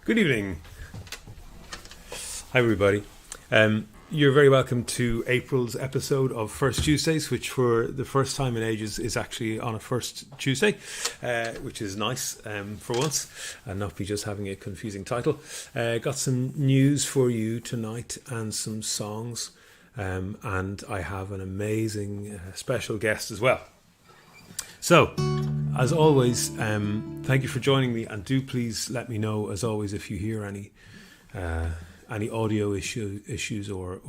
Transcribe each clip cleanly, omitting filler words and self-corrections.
Good evening. Hi, everybody. You're very welcome to April's episode of First Tuesdays, which for the first time in ages is actually on a first Tuesday, which is nice for once, and not be just having a confusing title. Got some news for you tonight and some songs, and I have an amazing special guest as well. So, as always, thank you for joining me, and do please let me know, as always, if you hear any audio issues or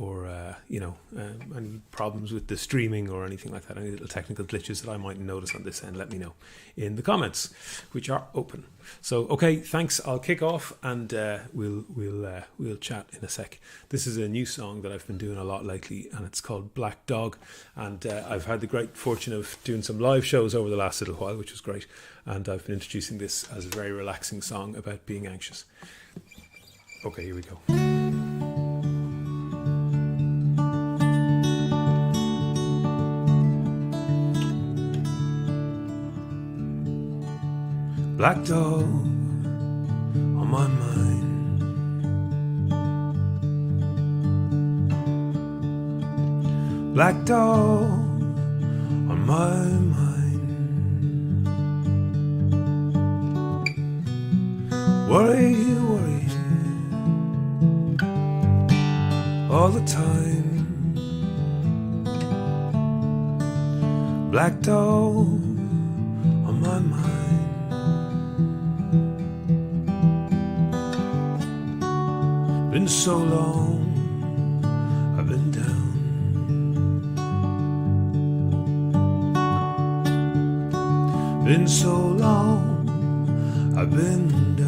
any problems with the streaming or anything like that, any little technical glitches that I might notice on this end, let me know in the comments, which are open. So, okay, thanks. I'll kick off, and we'll chat in a sec. This is a new song that I've been doing a lot lately, and it's called Black Dog. And I've had the great fortune of doing some live shows over the last little while, which was great. And I've been introducing this as a very relaxing song about being anxious. Okay, here we go. Black dog on my mind, black dog on my mind, worried all the time, black dog on my mind. Been so long, I've been down. Been so long, I've been down.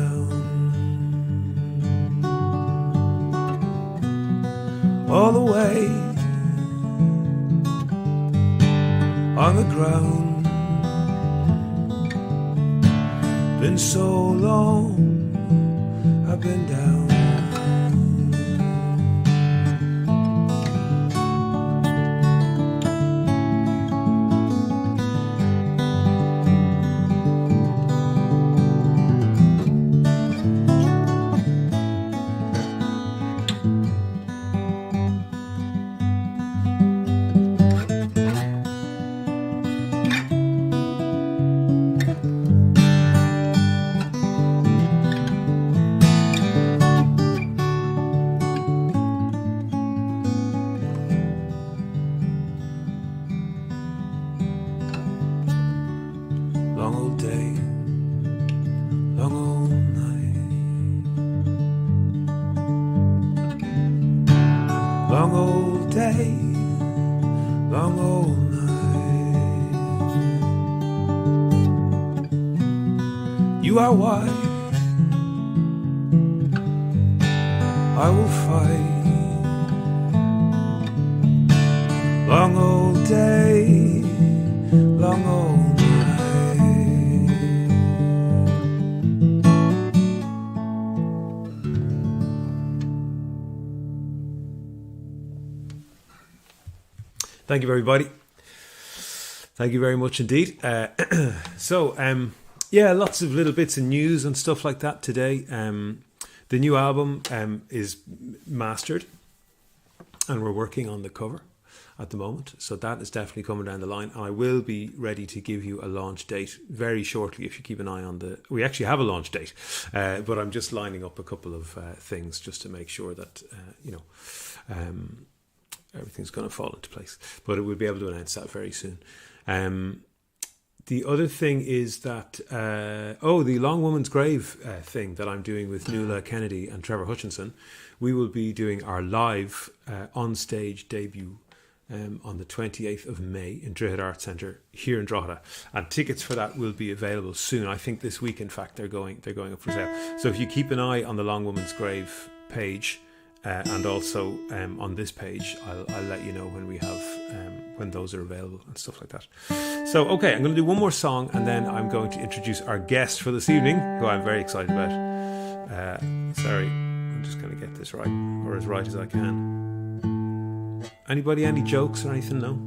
All the way on the ground. Been so long, I've been down. You are why I will fight. Long old day, long old night. Thank you, everybody. Thank you very much indeed. Yeah, lots of little bits of news and stuff like that today. The new album is mastered, and we're working on the cover at the moment. So that is definitely coming down the line. And I will be ready to give you a launch date very shortly if you keep an eye on the... We actually have a launch date, but I'm just lining up a couple of things just to make sure that, everything's going to fall into place. But we'll be able to announce that very soon. The other thing is that, the Long Woman's Grave thing that I'm doing with Nuala Kennedy and Trevor Hutchinson, we will be doing our live on-stage debut on the 28th of May in Drogheda Arts Centre here in Drogheda. And tickets for that will be available soon. I think this week, in fact, they're going up for sale. So if you keep an eye on the Long Woman's Grave page, and also on this page, I'll let you know when we have when those are available and stuff like that. So, okay, I'm going to do one more song, and then I'm going to introduce our guest for this evening, who I'm very excited about. Sorry, I'm just going to get this right, or as right as I can. Anybody, any jokes or anything? No?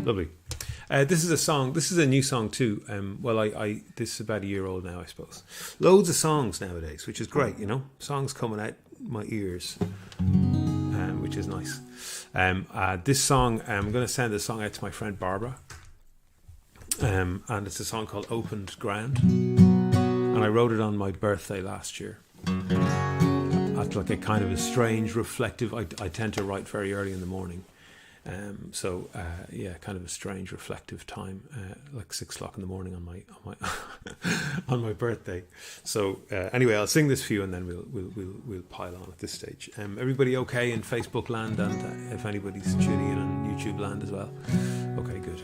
Lovely. This is a song. This is a new song too. This is about a year old now, I suppose. Loads of songs nowadays, which is great. Songs coming out my ears, which is nice. This song, I'm going to send this song out to my friend Barbara, and it's a song called "Opened Ground," and I wrote it on my birthday last year. At like a kind of a strange, reflective. I tend to write very early in the morning. Kind of a strange reflective time, like 6 o'clock in the morning on my on my birthday. So anyway, I'll sing this for you, and then we'll pile on at this stage. Everybody okay in Facebook land, and if anybody's tuning in on YouTube land as well. Okay, good.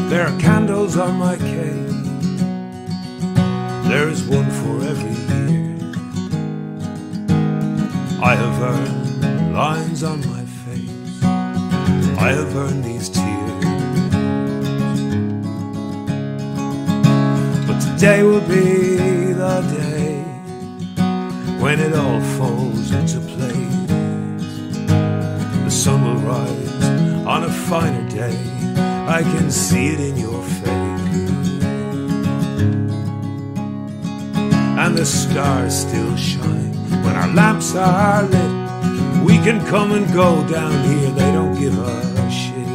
There are candles on my cake. There is one for every year. I have earned lines on my face. I have earned these tears. But today will be the day when it all falls into place. The sun will rise on a finer day. I can see it in your face, and the stars still shine when our lamps are lit. We can come and go down here, they don't give a shit.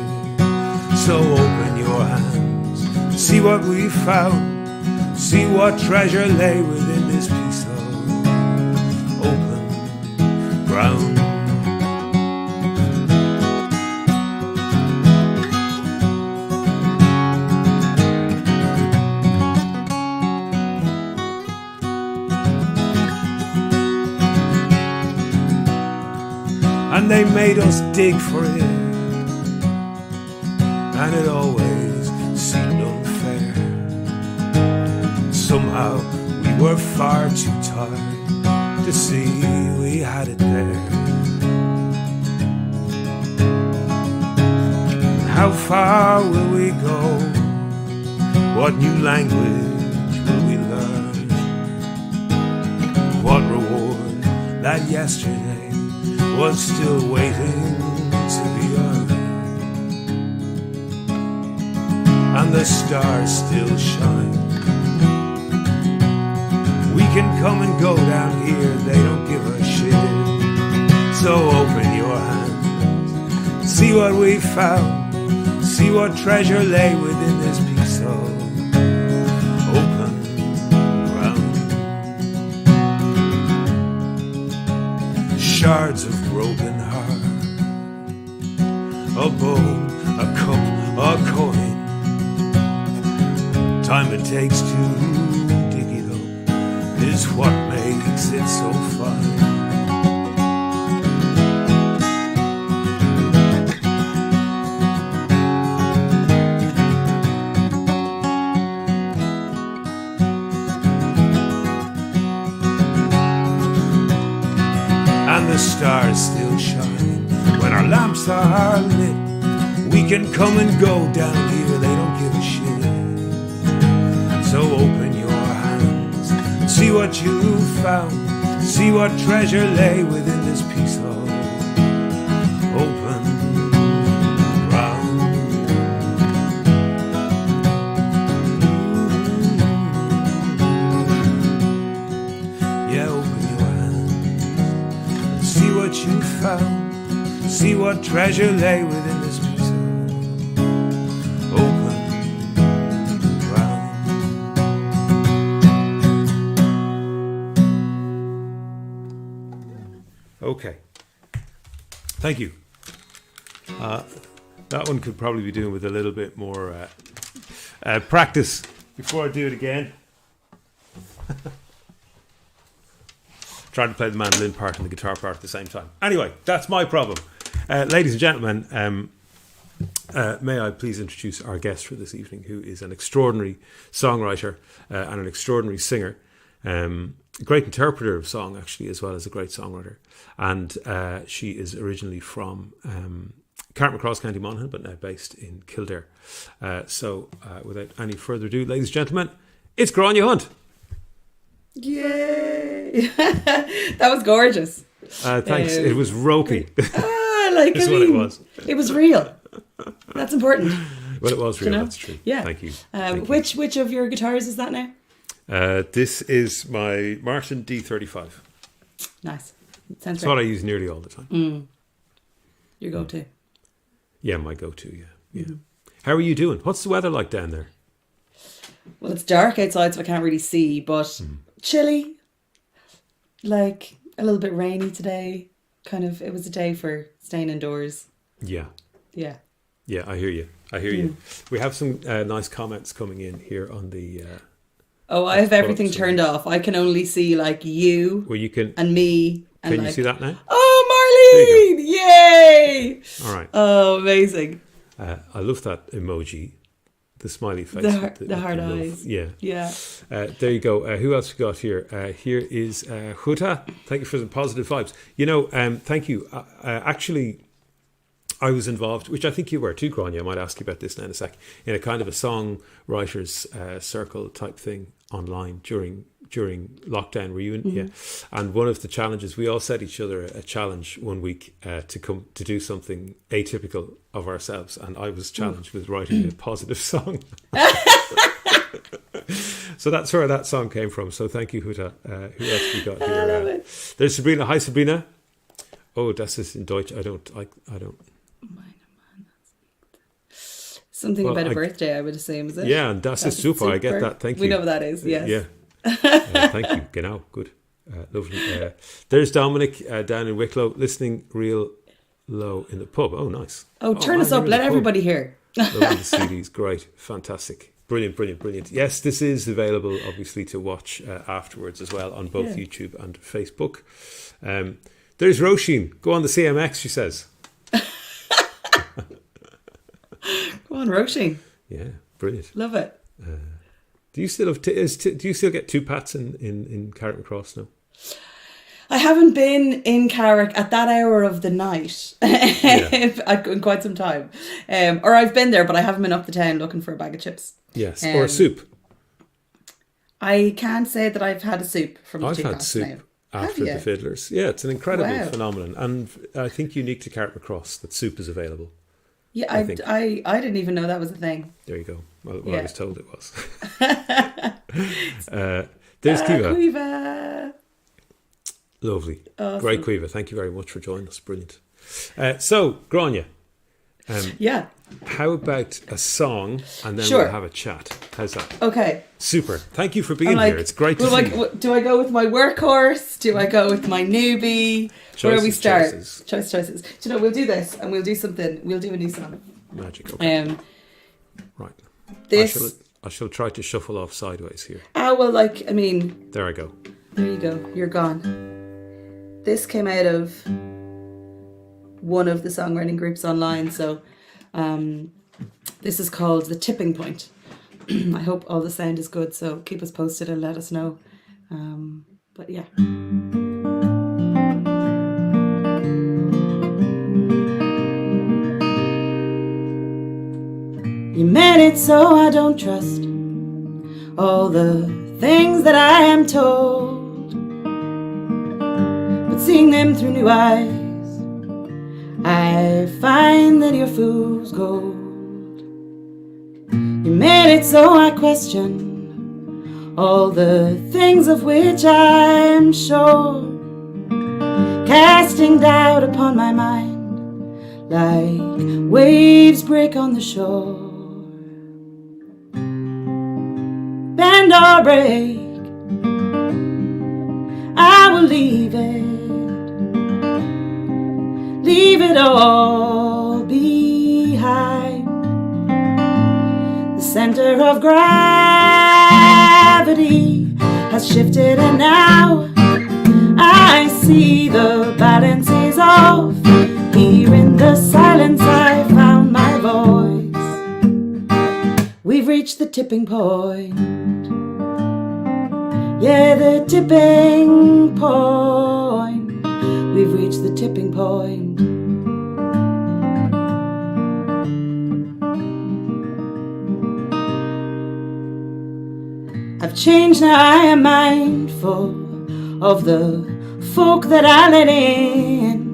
So open your hands, see what we found, see what treasure lay within this piece of open ground. And they made us dig for it, and it always seemed unfair. Somehow we were far too tired to see we had it there. How far will we go? What new language will we learn? What reward that yesterday was still waiting to be earned, and the stars still shine. We can come and go down here, they don't give a shit. So open your hands, see what we found, see what treasure lay within this piece of open ground. Shards of broken heart, a bone, a cup, a coin. Time it takes to dig it up is what makes it so fun. And the stars still shine when our lamps are lit. We can come and go down here, they don't give a shit. So open your hands, see what you found, see what treasure lay within this piece of open ground. Yeah, open your hands, see what you found, see what treasure lay within this piece of open ground. Okay, thank you. That one could probably be doing with a little bit more practice before I do it again. Trying to play the mandolin part and the guitar part at the same time. Anyway, that's my problem. Ladies and gentlemen, may I please introduce our guest for this evening, who is an extraordinary songwriter and an extraordinary singer. A great interpreter of song, actually, as well as a great songwriter. And she is originally from Carrickmacross, County Monaghan, but now based in Kildare. So without any further ado, ladies and gentlemen, it's Gráinne Hunt. Yay! That was gorgeous. Thanks. It was ropey. That's what it was. It was real. That's important. Well, it was real. That's true. Yeah. Thank you. Which of your guitars is that now? This is my Martin D35. Nice. Sounds It's what I use nearly all the time. Your go-to. Yeah, my go-to. Yeah. Mm-hmm. How are you doing? What's the weather like down there? Well, it's dark outside, so I can't really see, but chilly. Like a little bit rainy today. Kind of, it was a day for staying indoors. Yeah. Yeah. Yeah, I hear you. We have some nice comments coming in here on the... I have everything turned off. I can only see like you, and me. And can you see that now? Oh, Marlene! Yay! All right. Oh, amazing. I love that emoji. The smiley face. The hard eyes. Yeah. Yeah. There you go. Who else we got here? Here is Huta. Thank you for the positive vibes. Thank you. Actually, I was involved, which I think you were too, Gráinne. I might ask you about this now in a sec, in a kind of a songwriters circle type thing online during lockdown. Were you in? Yeah. And one of the challenges, we all set each other a challenge one week to come to do something atypical of ourselves, and I was challenged with writing a positive song. So that's where that song came from. So thank you, Huta. Who else we got here? I love it. There's Sabrina. Hi, Sabrina. Oh, das ist in Deutsch. I don't. Something about a birthday, I would assume, is it? Yeah, and das ist super. I get that. Thank you. We know what that is, yes. Yeah. Thank you. Genau. Good. Lovely. There's Dominic down in Wicklow, listening real low in the pub. Oh, nice. Oh, turn us up. Let everybody hear. Lovely the CDs. Great. Fantastic. Brilliant. Yes, this is available, obviously, to watch afterwards as well on both YouTube and Facebook. There's Roisin. Go on the CMX, she says. Go on, Roisin. Yeah, brilliant. Love it. Do you still have do you still get two pats in Carrickmacross now? I haven't been in Carrick at that hour of the night in quite some time. Or I've been there, but I haven't been up the town looking for a bag of chips. Yes, or a soup. I can't say that I've had a soup from the I've had soup now. after the Fiddlers. Yeah, it's an incredible phenomenon, and I think unique to Carrickmacross that soup is available. Yeah, I didn't even know that was a thing. There you go. Well, I was told it was. There's Kiva. Quiva. Lovely. Awesome. Great, Quiva. Thank you very much for joining us. Brilliant. So, Gráinne. How about a song and then we'll have a chat? How's that? Okay. Super. Thank you for being here. It's great to see you. Do I go with my workhorse? Do I go with my newbie? Where do we start? Choices. Do you know, we'll do this and we'll do something. We'll do a new song. Magic. Okay. Right. I shall try to shuffle off sideways here. There I go. There you go. You're gone. This came out of one of the songwriting groups online, so this is called The Tipping Point. I hope all the sound is good, so keep us posted and let us know. But yeah. You made it so I don't trust all the things that I am told, but seeing them through new eyes, I find that you're fool's gold. You made it so I question all the things of which I'm sure, casting doubt upon my mind like waves break on the shore. Bend or break, I will leave it all behind. The center of gravity has shifted and now I see the balance is off. Here in the silence I found my voice. We've reached the tipping point. Yeah, the tipping point. We've reached the tipping point. I've changed, now I am mindful of the folk that I let in.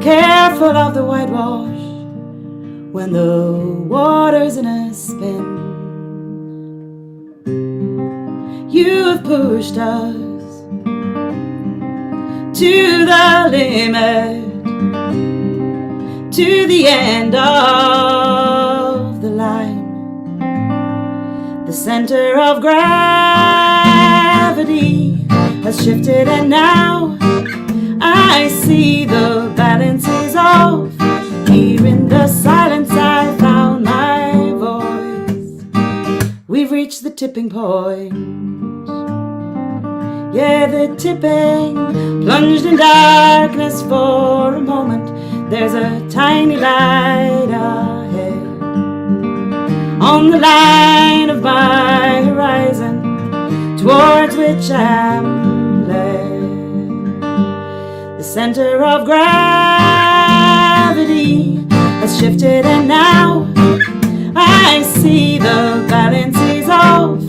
Careful of the whitewash when the water's in a spin. You have pushed us to the limit, to the end of the line. The center of gravity has shifted, and now I see the balance is off. Here in the silence I found my voice. We've reached the tipping point. Yeah, the tipping, plunged in darkness for a moment. There's a tiny light ahead. On the line of my horizon, towards which I'm led. The center of gravity has shifted, and now I see the balance is off.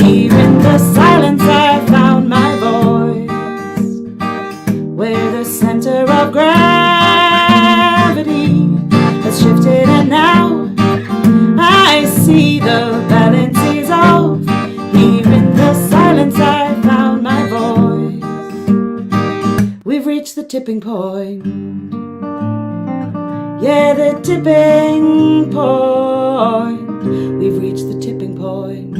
Here in the silence I found my voice. Where the center of gravity has shifted, and now I see the balance is off. Here in the silence I found my voice. We've reached the tipping point. Yeah, the tipping point. We've reached the tipping point.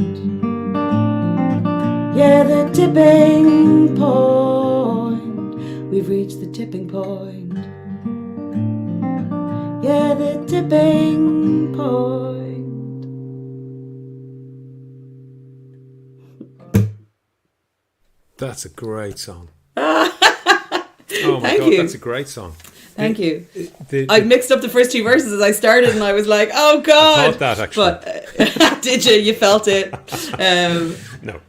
Yeah, the tipping point. We've reached the tipping point. Yeah, the tipping point. That's a great song. Oh my Thank God, you. that's a great song. Thank you. The- I mixed up the first two verses as I started, and I was like, "Oh God!" I thought that, actually. But did you? You felt it. No,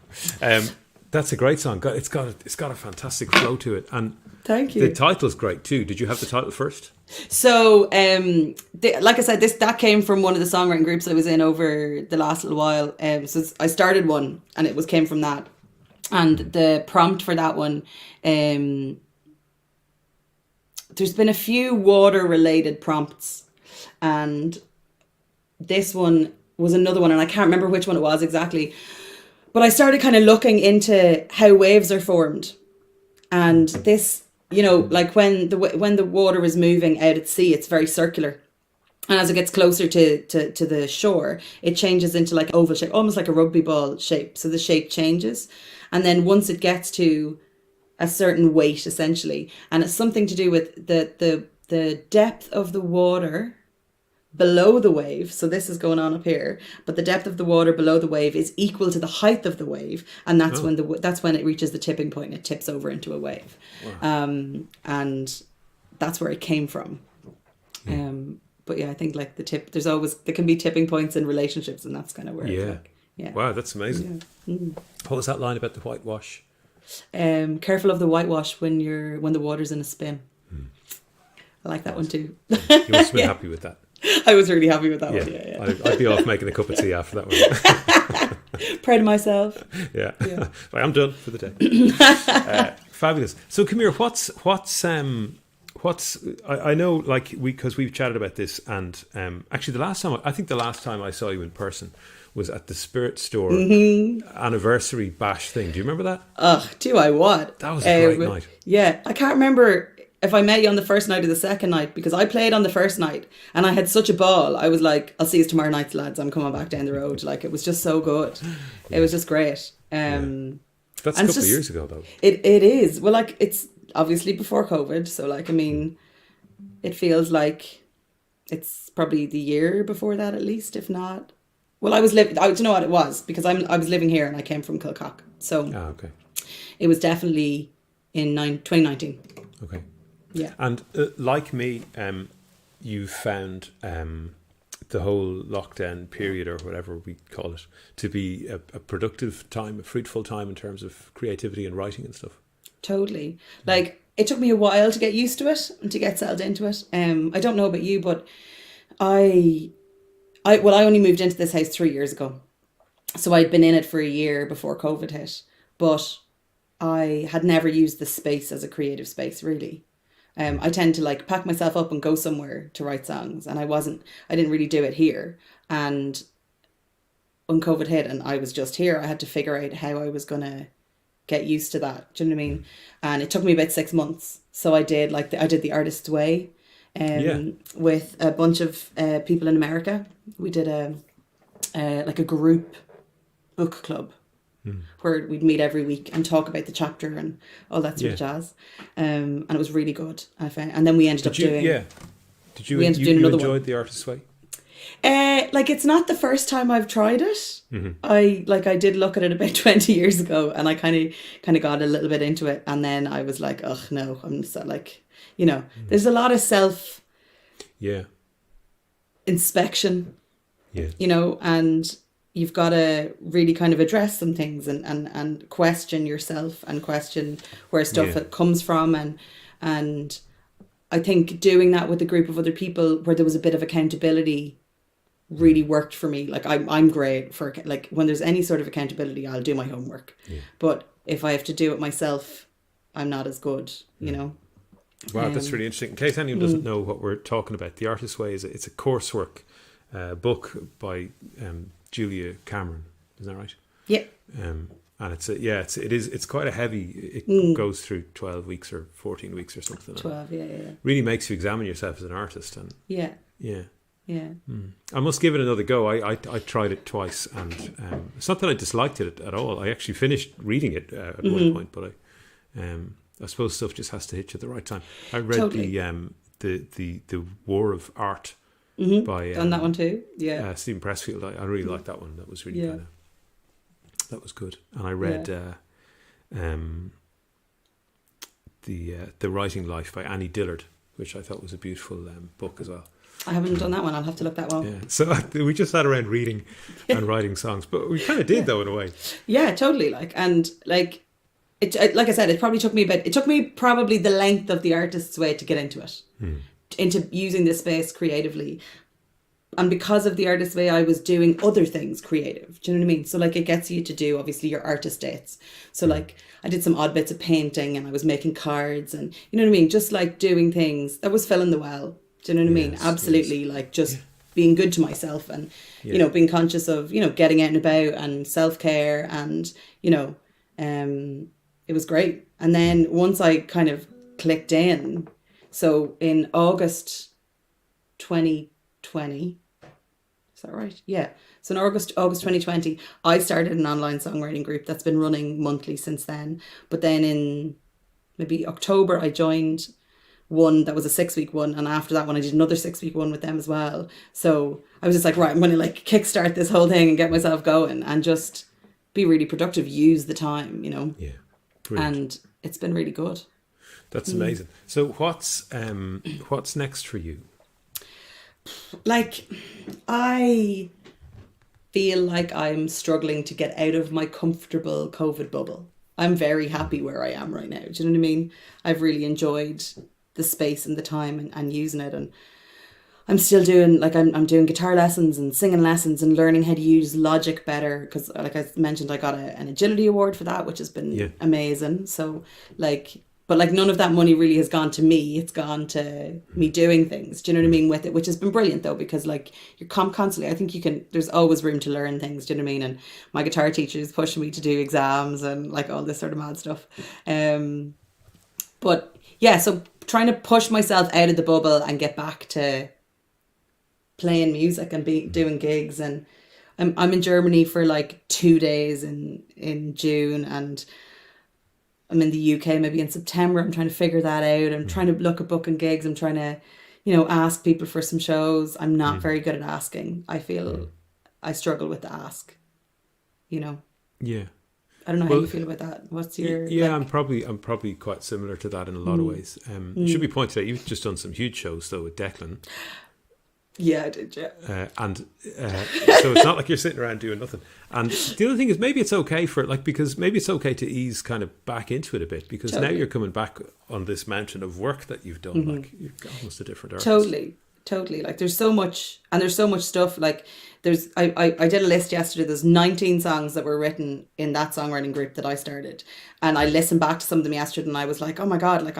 that's a great song. It's got a fantastic flow to it, and Thank you. the title's great too. Did you have the title first? So, like I said, that came from one of the songwriting groups I was in over the last little while. So I started one, and it came from that. And the prompt for that one, there's been a few water-related prompts, and this one was another one, and I can't remember which one it was exactly. But I started kind of looking into how waves are formed, and this, like when the water is moving out at sea, it's very circular. And as it gets closer to the shore, it changes into like oval shape, almost like a rugby ball shape. So the shape changes. And then once it gets to a certain weight, essentially, and it's something to do with the depth of the water below the wave. So this is going on up here, but the depth of the water below the wave is equal to the height of the wave, and that's when it reaches the tipping point. It tips over into a wave. Wow. And that's where it came from. But yeah, I think like there can be tipping points in relationships, and that's kind of where it's like, yeah. Wow, that's amazing. Yeah. Mm. What was that line about the whitewash? Careful of the whitewash when the water's in a spin. I like that one too. You must have been happy with that. I was really happy with that one. Yeah. I'd be off making a cup of tea after that one. Proud of myself. Yeah. Right, I'm done for the day. Fabulous. So come here. What's I know, like, because we've chatted about this, and actually the last time I saw you in person was at the Spirit Store anniversary bash thing. Do you remember that? Do I what? That was a great night. Yeah, I can't remember if I met you on the first night or the second night, because I played on the first night and I had such a ball. I was like, I'll see you tomorrow night, lads. I'm coming back down the road. Like, it was just so good. Yeah. It was just great. That's a couple of years ago, though. It is. Well, like, it's obviously before COVID. So, like, I mean, it feels like it's probably the year before that, at least, if not. Well, do you know what it was? Because I was living here and I came from Kilcock. So okay. It was definitely in 2019. Okay. Yeah. And like me, you found the whole lockdown period, or whatever we call it, to be a productive time, a fruitful time in terms of creativity and writing and stuff. Totally. Like, it took me a while to get used to it and to get settled into it. I don't know about you, but I only moved into this house 3 years ago. So I'd been in it for a year before COVID hit, but I had never used the space as a creative space, really. I tend to like pack myself up and go somewhere to write songs, and I didn't really do it here. And when COVID hit and I was just here, I had to figure out how I was going to get used to that. Do you know what I mean? And it took me about 6 months. So I did I did the Artist's Way with a bunch of people in America. We did like a group book club where we'd meet every week and talk about the chapter and all that sort of jazz. And it was really good. And then we ended up doing... Yeah. Did you, we ended up doing another enjoyed one. the Artist's Way? Like, it's not the first time I've tried it. I did look at it about 20 years ago, and I kind of got a little bit into it, and then I was like, oh no, I'm so like, there's a lot of self inspection, and you've got to really kind of address some things and question yourself and question where stuff comes from, and I think doing that with a group of other people where there was a bit of accountability really worked for me. Like I'm great for, like, when there's any sort of accountability, I'll do my homework. But if I have to do it myself, I'm not as good, Wow, that's really interesting. In case anyone doesn't know what we're talking about, The Artist's Way it's a coursework book by Julia Cameron. Isn't that right? Yeah. And it's quite a heavy. It goes through 12 weeks or 14 weeks or something. 12, yeah. Really makes you examine yourself as an artist, and yeah. I must give it another go. I tried it twice, and it's not that I disliked it at all. I actually finished reading it at one point, but I suppose stuff just has to hit you at the right time. I read the War of Art by done that one too. Stephen Pressfield. I really liked that one. That was really kind of, that was good. And I read the Writing Life by Annie Dillard, which I thought was a beautiful book as well. I haven't done that one. I'll have to look that one. Yeah. So we just sat around reading and writing songs, but we kind of did though, in a way. Yeah, totally. Like I said, it took me probably the length of The Artist's Way to get into it, into using this space creatively. And because of The Artist's Way, I was doing other things creative. Do you know what I mean? So like, it gets you to do obviously your artist dates. So like, I did some odd bits of painting, and I was making cards, and you know what I mean? Just like doing things that was filling the well. Do you know what I mean? Absolutely. Yes. Like just being good to myself, and, being conscious of, getting out and about, and self-care, and, it was great. And then once I kind of clicked in, so in August 2020, is that right? Yeah. So in August 2020, I started an online songwriting group that's been running monthly since then. But then in maybe October, I joined one that was a 6-week one, and after that one I did another 6-week one with them as well. So I was just like, right, I'm going to like kickstart this whole thing and get myself going and just be really productive, use the time, Yeah. Brilliant. And it's been really good. That's amazing. So what's next for you? Like, I feel like I'm struggling to get out of my comfortable COVID bubble. I'm very happy where I am right now. Do you know what I mean? I've really enjoyed the space and the time and using it, and I'm still doing, like, I'm doing guitar lessons and singing lessons and learning how to use Logic better, because like I mentioned, I got an agility award for that, which has been amazing. So like, but like none of that money really has gone to me, it's gone to me doing things, do you know what I mean, with it, which has been brilliant though, because like you're constantly, I think there's always room to learn things, do you know what I mean? And my guitar teacher is pushing me to do exams and like all this sort of mad stuff. But yeah, so trying to push myself out of the bubble and get back to playing music and doing gigs. And I'm in Germany for like 2 days in June, and I'm in the UK maybe in September. I'm trying to figure that out. I'm trying to look at booking gigs. I'm trying to, ask people for some shows. I'm not very good at asking. I feel I struggle with the ask, Yeah. I don't know how you feel about that. What's your... Yeah, I'm probably quite similar to that in a lot of ways. It should be pointed out, you've just done some huge shows though with Declan. Yeah, I did, yeah. So it's not like you're sitting around doing nothing. And the other thing is, maybe it's okay because maybe it's okay to ease kind of back into it a bit, because now you're coming back on this mountain of work that you've done. Like, you're almost a different artist. totally. Like there's so much stuff. Like I did a list yesterday. There's 19 songs that were written in that songwriting group that I started, and I listened back to some of them yesterday, and I was like, oh my god, like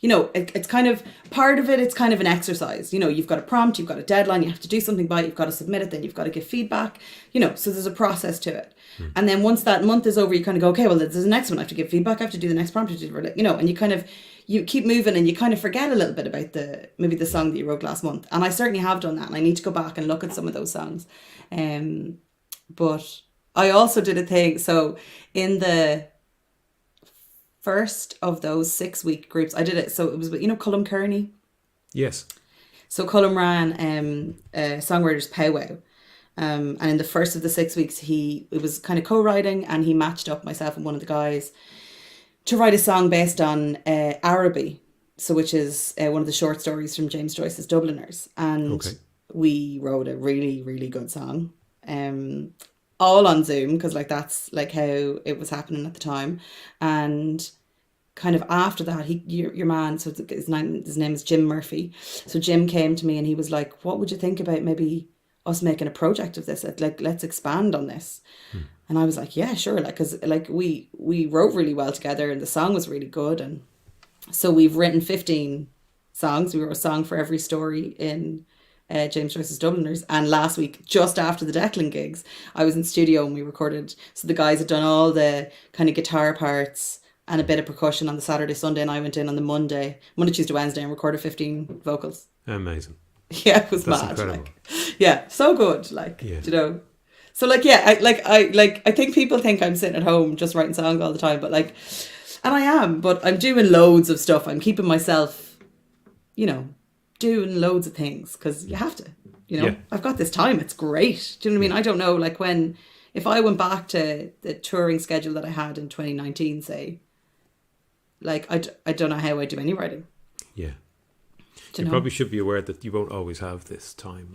it's kind of part of it. It's kind of an exercise. You've got a prompt, you've got a deadline, you have to do something by it, you've got to submit it, then you've got to give feedback. So there's a process to it. And then once that month is over, you kind of go, okay, well, there's the next one. I have to give feedback. I have to do the next prompt. And you keep moving, and you kind of forget a little bit about maybe the song that you wrote last month. And I certainly have done that, and I need to go back and look at some of those songs. But I also did a thing. So in the first of those 6-week groups, I did it. So it was, Cullum Kearney. Yes. So Cullum ran Songwriters Powwow. And in the first of the 6 weeks, it was kind of co-writing, and he matched up myself and one of the guys to write a song based on Araby, which is one of the short stories from James Joyce's Dubliners. And we wrote a really, really good song, all on Zoom, because like that's like how it was happening at the time. And kind of after that, your man, so his name is Jim Murphy. So Jim came to me and he was like, what would you think about maybe us making a project of this? Like, let's expand on this. And I was like, yeah, sure. Like, cause like we wrote really well together, and the song was really good. And so we've written 15 songs. We wrote a song for every story in James Joyce's Dubliners. And last week, just after the Declan gigs, I was in studio and we recorded. So the guys had done all the kind of guitar parts and a bit of percussion on the Saturday, Sunday. And I went in on the Monday, Tuesday, Wednesday, and recorded 15 vocals. Amazing. Yeah, it was That's mad. incredible. Like, yeah, so good. Like, So like, yeah, I think people think I'm sitting at home just writing songs all the time, but like, and I am, but I'm doing loads of stuff. I'm keeping myself, doing loads of things, because you have to, I've got this time. It's great. Do you know what I mean? I don't know, like if I went back to the touring schedule that I had in 2019, say, like, I don't know how I do any writing. Yeah. You probably should be aware that you won't always have this time.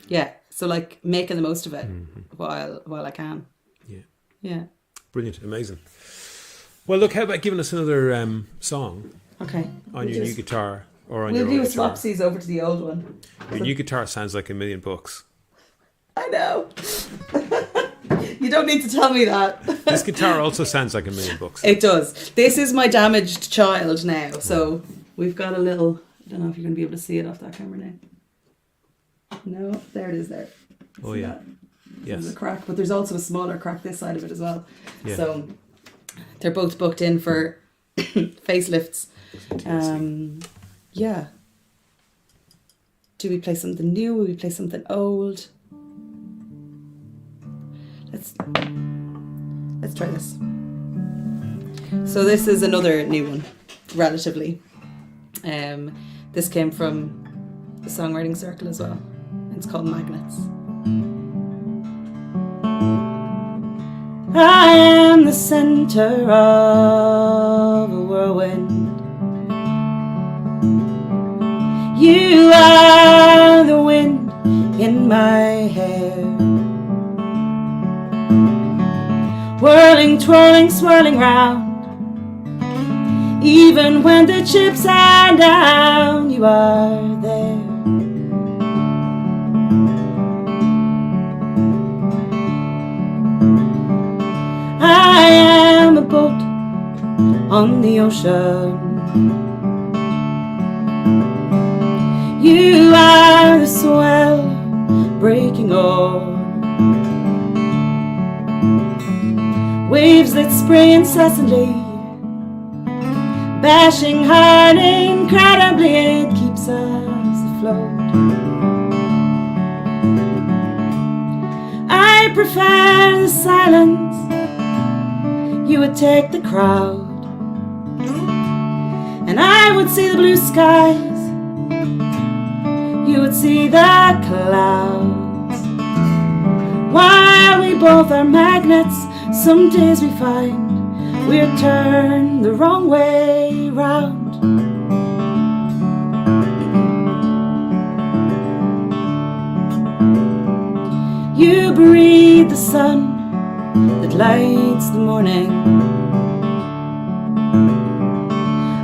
Yeah. So like making the most of it while I can. Yeah. Yeah. Brilliant. Amazing. Well, look, how about giving us another song? Okay. On your new guitar or on your old guitar. guitar? We'll do a swapsies over to the old one. Your new guitar sounds like $1,000,000. I know. You don't need to tell me that. This guitar also sounds like $1,000,000. It does. This is my damaged child now. So we've got a little, I don't know if you're going to be able to see it off that camera now. No, there it is there. Oh, yeah. That? Yes. There's a crack, but there's also a smaller crack this side of it as well. Yeah. So they're both booked in for facelifts. Yeah. Do we play something new? Will we play something old? Let's try this. So this is another new one, relatively. This came from the songwriting circle as well. It's called Magnets. I am the center of a whirlwind. You are the wind in my hair. Whirling, twirling, swirling round. Even when the chips are down, you are there. I am a boat on the ocean. You are the swell breaking o'er. Waves that spray incessantly, bashing hard incredibly, it keeps us afloat. I prefer the silence. You would take the crowd, and I would see the blue skies. You would see the clouds. While we both are magnets, some days we find we're turned the wrong way round. You breathe the sun that lights the morning.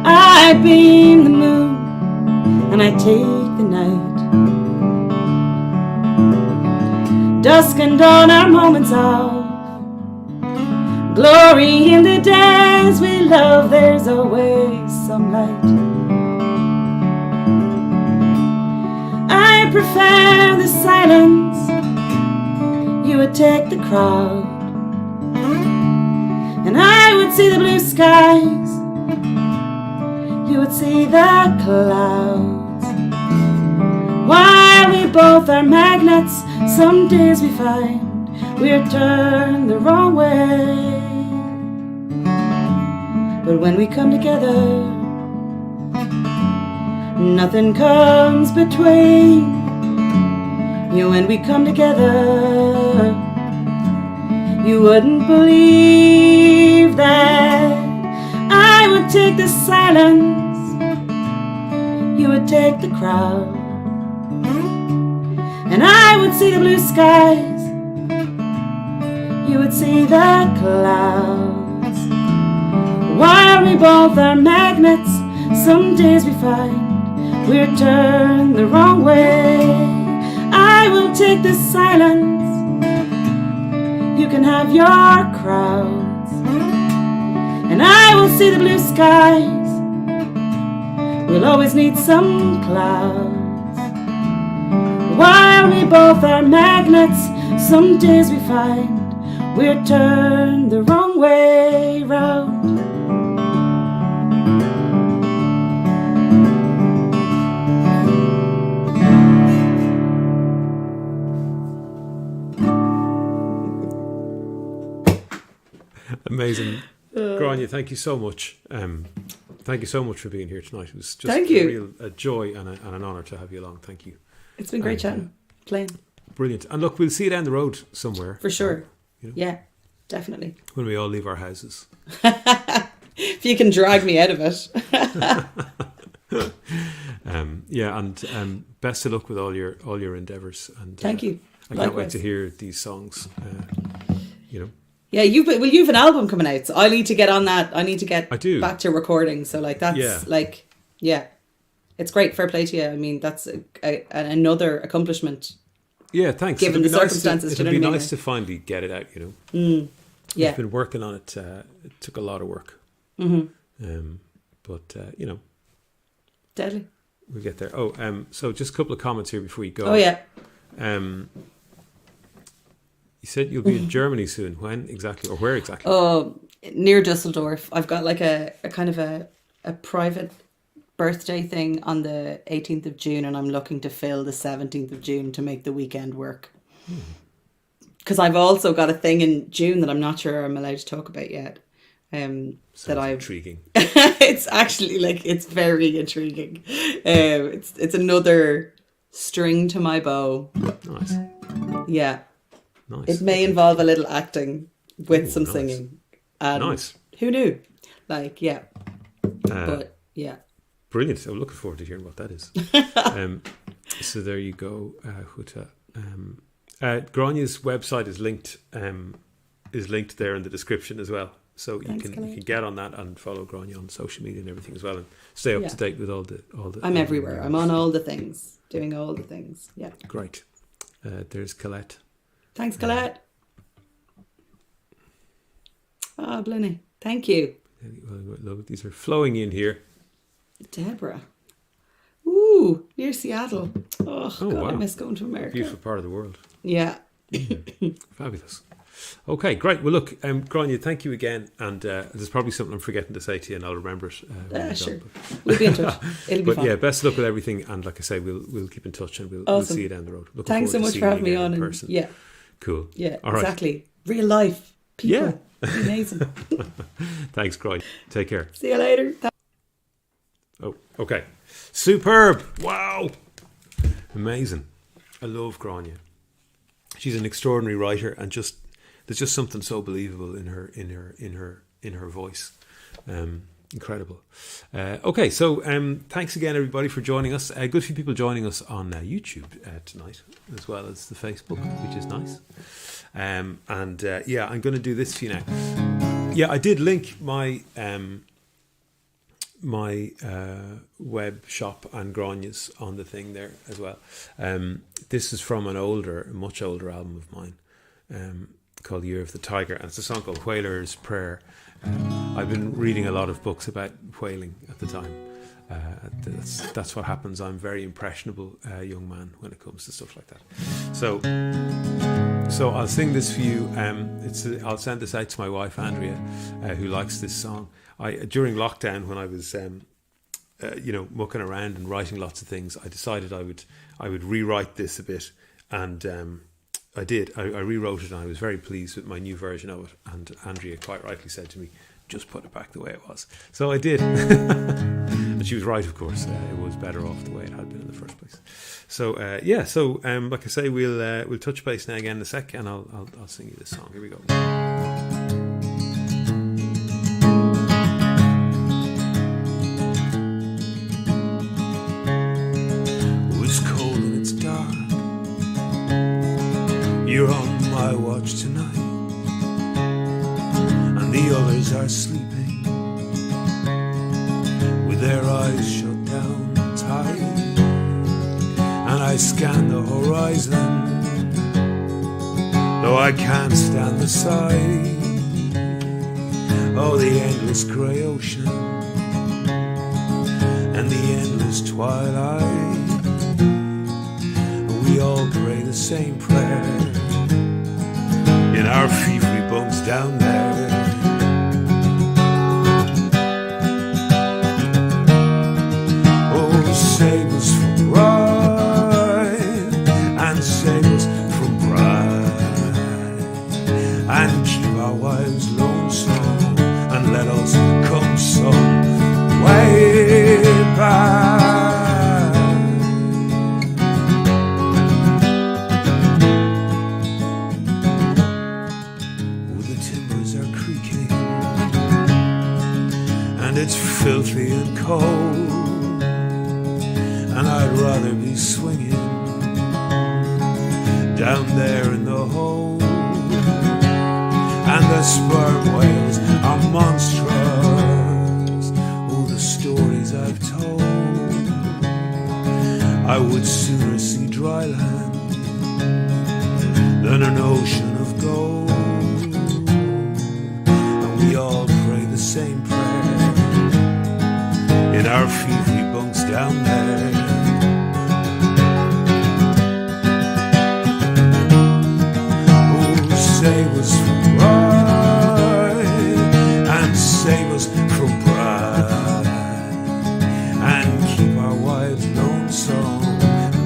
I beam the moon and I take the night. Dusk and dawn are moments of glory. In the days we love, there's always some light. I prefer the silence. You would take the crowd, and I would see the blue skies. You would see the clouds. While we both are magnets, some days we find we're turned the wrong way. But when we come together, nothing comes between. You and we come together. You wouldn't believe that I would take the silence. You would take the crowd, and I would see the blue skies. You would see the clouds. While we both are magnets, some days we find we're turned the wrong way. I will take the silence. You can have your crowds, and I will see the blue skies. We'll always need some clouds. While we both are magnets, some days we find we're turned the wrong way round. Amazing. Gráinne, thank you so much. Thank you so much for being here tonight. It was just Thank a you. real joy and an honour to have you along. Thank you. It's been great chatting, playing. Brilliant. And look, we'll see you down the road somewhere. For sure. You know? Yeah, definitely. When we all leave our houses. If you can drag me out of it. Yeah, and best of luck with all your endeavours. And Thank you. I can't wait Likewise. to hear these songs. Yeah, you've an album coming out, so I need to get on that. I need to get I do. back to recording. So like that's Yeah. it's great. Fair play to you. I mean, that's another accomplishment. Yeah, thanks. Given the It'll be circumstances, It'll do be you know what I nice to finally get it out. Yeah, I've been working on it. It took a lot of work. But deadly. we'll get there. So just a couple of comments here before you go. Oh yeah. You said you'll be in Germany soon. When exactly, or where exactly? Oh, near Dusseldorf. I've got like a kind of a private birthday thing on the 18th of June, and I'm looking to fill the 17th of June to make the weekend work. Because I've also got a thing in June that I'm not sure I'm allowed to talk about yet. That I've intriguing. It's actually it's very intriguing. It's another string to my bow. Nice. Yeah. Nice. It may involve a little acting with some nice. singing. And Nice. who knew? Yeah. But yeah. Brilliant. I'm looking forward to hearing what that is. So there you go, Huta. Gráinne's website is linked there in the description as well. So you can get on that and follow Gráinne on social media and everything as well, and stay up to date with all the. I'm everywhere. I'm on all the things, doing all the things. Yeah. Great. There's Colette. Thanks, Colette. Blinny. Thank you. These are flowing in here. Deborah. Ooh, near Seattle. Oh, God, wow. I miss going to America. Beautiful part of the world. Yeah. Fabulous. Okay, great. Well, look, Gráinne, thank you again. And there's probably something I'm forgetting to say to you, and I'll remember it. Sure. We'll be in touch. It'll be fun. Yeah, best of luck with everything. And like I say, we'll keep in touch, and we'll see you down the road. Looking Thanks so forward much to for seeing having you me again on. in person. Yeah. Cool. Yeah, all right. exactly. Real life people. Yeah. Amazing. Thanks, Gráinne. Take care. See you later. Oh, okay. Superb. Wow. Amazing. I love Gráinne. She's an extraordinary writer, and there's just something so believable in her voice. Incredible. Okay, so thanks again, everybody, for joining us. A good few people joining us on YouTube tonight, as well as the Facebook, which is nice. I'm going to do this for you now. Yeah, I did link my my web shop and Gráinne's on the thing there as well. This is from a much older album of mine called Year of the Tiger, and it's a song called Whaler's Prayer. I've been reading a lot of books about whaling at the time. That's what happens. I'm a very impressionable young man when it comes to stuff like that. So I'll sing this for you. I'll send this out to my wife Andrea, who likes this song. During lockdown, when I was mucking around and writing lots of things, I decided I would rewrite this a bit, and I did. I rewrote it, and I was very pleased with my new version of it. And Andrea quite rightly said to me, "Just put it back the way it was." So I did. And she was right, of course. It was better off the way it had been in the first place. So like I say, we'll touch base now again in a sec, and I'll sing you this song. Here we go. Oh, it's cold and it's dark. You're on my watch tonight, and the others are sleeping with their eyes shut down tight. And I scan the horizon, though I can't stand the sight. Oh, the endless grey ocean and the endless twilight. We all pray the same prayer in our fevery bunks down there. Oh, save us from rhyme and save us from pride, and keep our wives lonesome, and let us come some way back. It's filthy and cold, and I'd rather be swinging down there in the hold. And the sperm whales are monstrous. Oh, the stories I've told. I would sooner see dry land than an ocean of gold. And we all pray the same prayer in our fevery bunks down there. Oh, save us from pride and save us from pride, and keep our wives lonesome.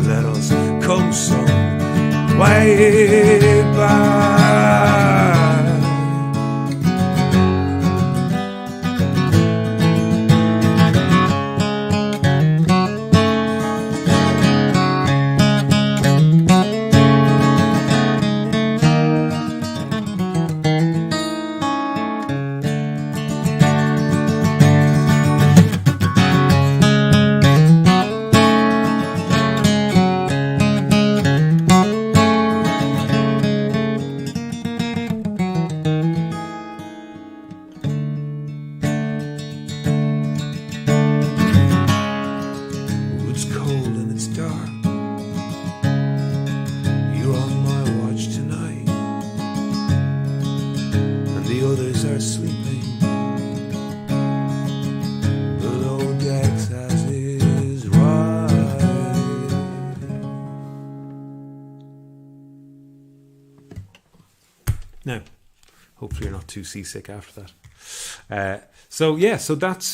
Let us come some way back. Now, hopefully you're not too seasick after that. So that's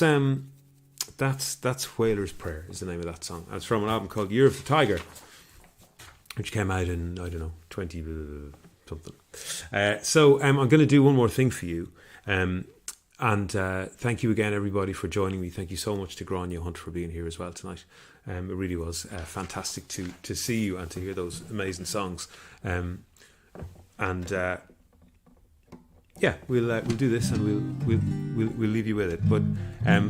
Whaler's Prayer is the name of that song. It's from an album called Year of the Tiger, which came out in, I don't know, 20 something. So I'm going to do one more thing for you. And thank you again, everybody, for joining me. Thank you so much to Gráinne Hunt for being here as well tonight. It really was fantastic to see you and to hear those amazing songs. We'll do this and we'll leave you with it. But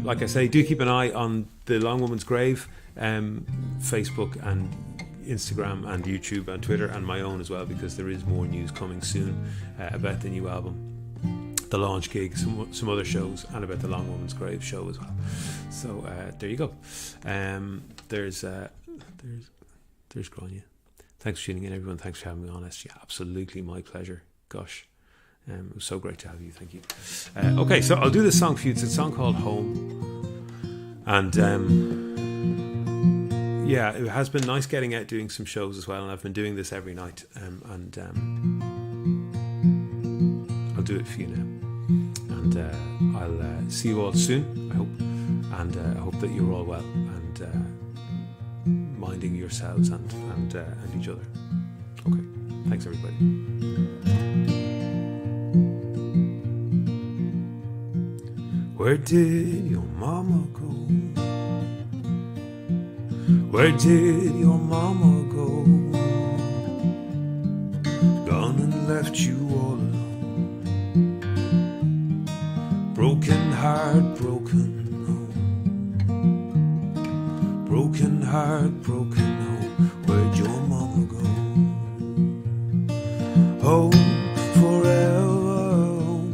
like I say, do keep an eye on the Long Woman's Grave, Facebook and Instagram and YouTube and Twitter and my own as well, because there is more news coming soon about the new album. the launch gig, some other shows, and about the Long Woman's Grave show as well. So there you go. There's Gráinne. Thanks for tuning in, everyone. Thanks for having me on. It's absolutely my pleasure. Gosh, it was so great to have you. Thank you. Okay, so I'll do this song for you. It's a song called Home, and yeah, it has been nice getting out doing some shows as well, and I've been doing this every night, and I'll do it for you now, and I'll see you all soon, I hope, and I hope that you're all well and minding yourselves and each other. Okay, thanks everybody. Where did your mama go? Where did your mama go? Gone and left you all alone. Broken heart, broken home. Broken heart, broken home. Where'd your mama go? Home forever, home.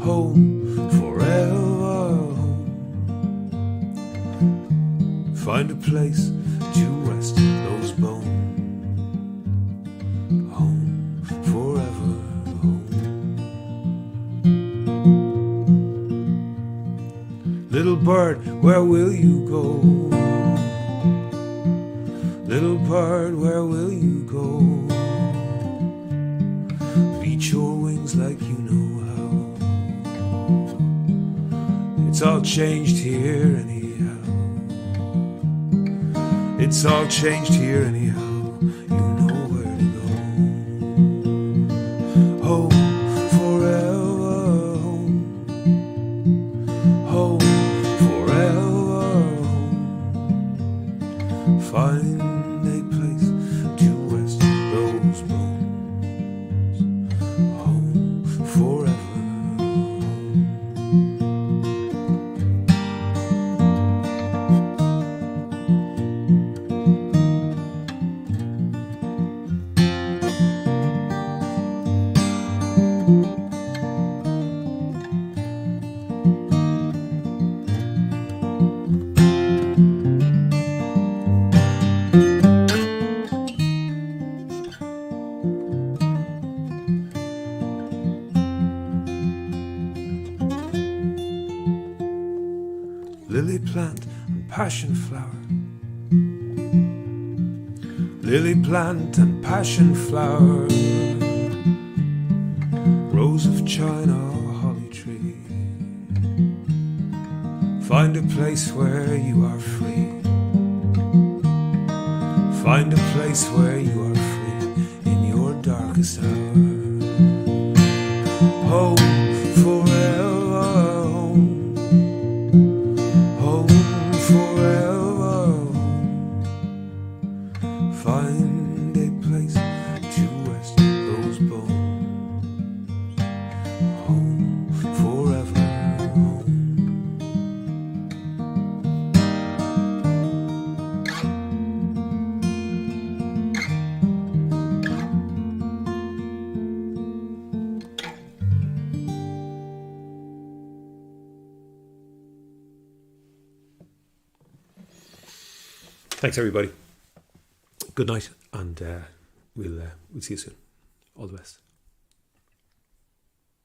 Home forever, home. Find a place to rest those bones. Home forever, home. Little bird, where will you go? Little bird, where will you go? Beat your wings like you know how. It's all changed here anyhow. It's all changed here anyhow. You know where to go. Home forever, home. Home forever, home. Find a place to rest those bones. Home forever, home. Lily plant and passion flower. Lily plant and passion flower. Rose of China, holly tree. Find a place where you are free. Find a place where you are free in your darkest hour. Home forever, home. Home forever, home. Find a place to rest those bones. Home forever, home. Thanks everybody. Good night, and we'll see you soon. All the best.